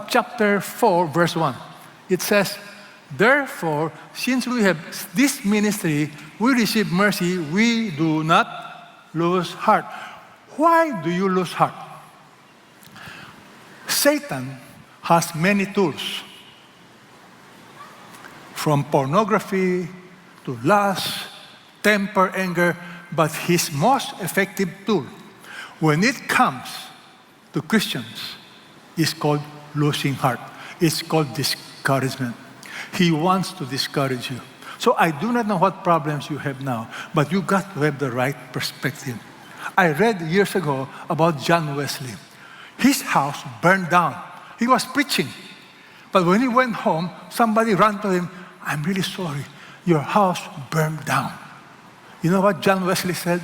chapter 4, verse 1. It says, therefore, since we have this ministry, we receive mercy, we do not lose heart. Why do you lose heart? Satan has many tools, from pornography to lust, temper, anger, but his most effective tool when it comes to Christians is called losing heart. It's called discouragement. He wants to discourage you. So I do not know what problems you have now, but you got to have the right perspective. I read years ago about John Wesley. His house burned down. He was preaching. But when he went home, somebody ran to him, I'm really sorry, your house burned down. You know what John Wesley said?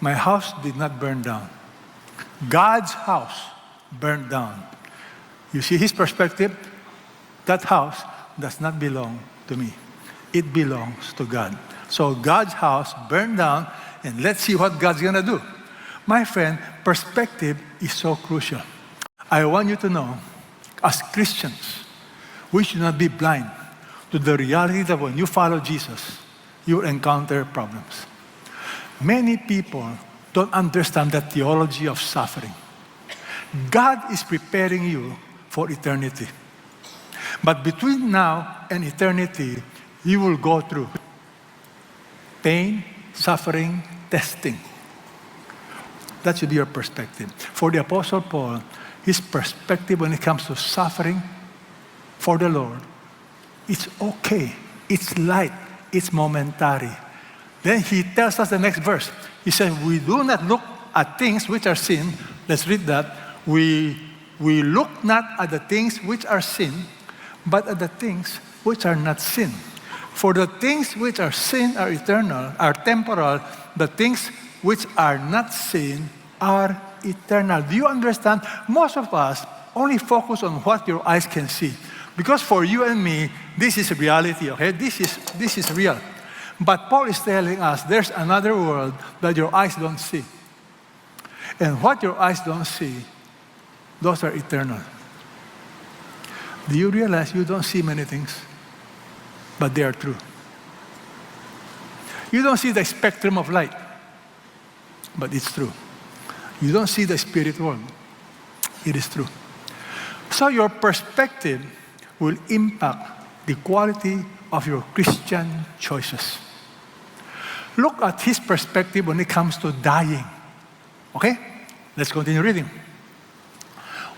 My house did not burn down. God's house burned down. You see his perspective? That house does not belong to me. It belongs to God. So God's house burned down, and let's see what God's going to do. My friend, perspective is so crucial. I want you to know, as Christians, we should not be blind to the reality that when you follow Jesus, you will encounter problems. Many people don't understand the theology of suffering. God is preparing you for eternity. But between now and eternity, you will go through pain, suffering, testing. That should be your perspective. For the Apostle Paul, his perspective when it comes to suffering for the Lord, it's okay, it's light, it's momentary. Then he tells us the next verse. He says, we do not look at things which are sin. Let's read that. We look not at the things which are sin, but at the things which are not sin. For the things which are sin are eternal, are temporal. The things which are not sin are eternal. Do you understand? Most of us only focus on what your eyes can see. Because for you and me, this is reality, okay? This is real. But Paul is telling us there's another world that your eyes don't see. And what your eyes don't see, those are eternal. Do you realize you don't see many things, but they are true? You don't see the spectrum of light, but it's true. You don't see the spirit world. It is true. So your perspective will impact the quality of your Christian choices. Look at his perspective when it comes to dying. Okay? Let's continue reading.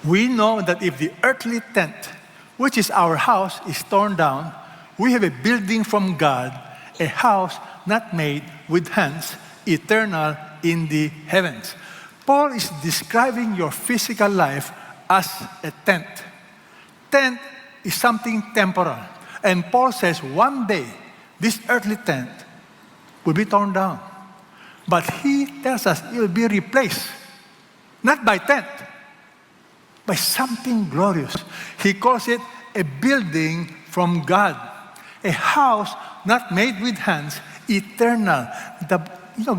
We know that if the earthly tent, which is our house, is torn down, we have a building from God, a house not made with hands, eternal in the heavens. Paul is describing your physical life as a tent. Tent is something temporal. And Paul says one day, this earthly tent will be torn down. But he tells us it will be replaced, not by tent, by something glorious. He calls it a building from God, a house not made with hands, eternal.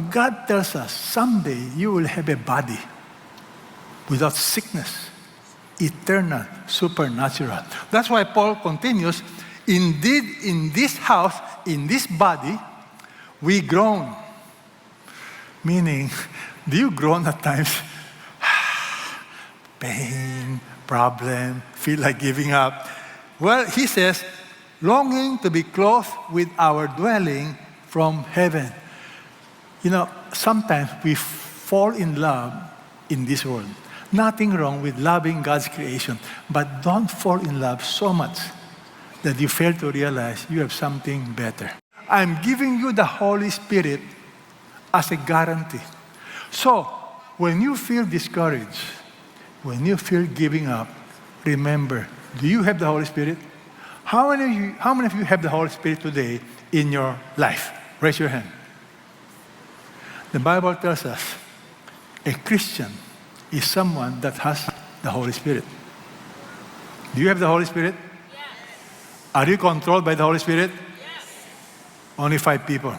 God tells us someday you will have a body without sickness, eternal, supernatural. That's why Paul continues, indeed, in this house, in this body, we groan. Meaning, do you groan at times? Pain, problem, feel like giving up. Well, he says, longing to be clothed with our dwelling from heaven. Sometimes we fall in love in this world. Nothing wrong with loving God's creation, but don't fall in love so much that you fail to realize you have something better. I'm giving you the Holy Spirit as a guarantee. So, when you feel discouraged, when you feel giving up, remember, do you have the Holy Spirit? How many of you have the Holy Spirit today in your life? Raise your hand. The Bible tells us a Christian is someone that has the Holy Spirit. Do you have the Holy Spirit? Yes. Are you controlled by the Holy Spirit? Yes. Only 5 people.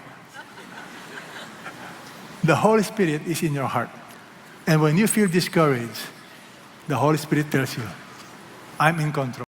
The Holy Spirit is in your heart. And when you feel discouraged, the Holy Spirit tells you, I'm in control.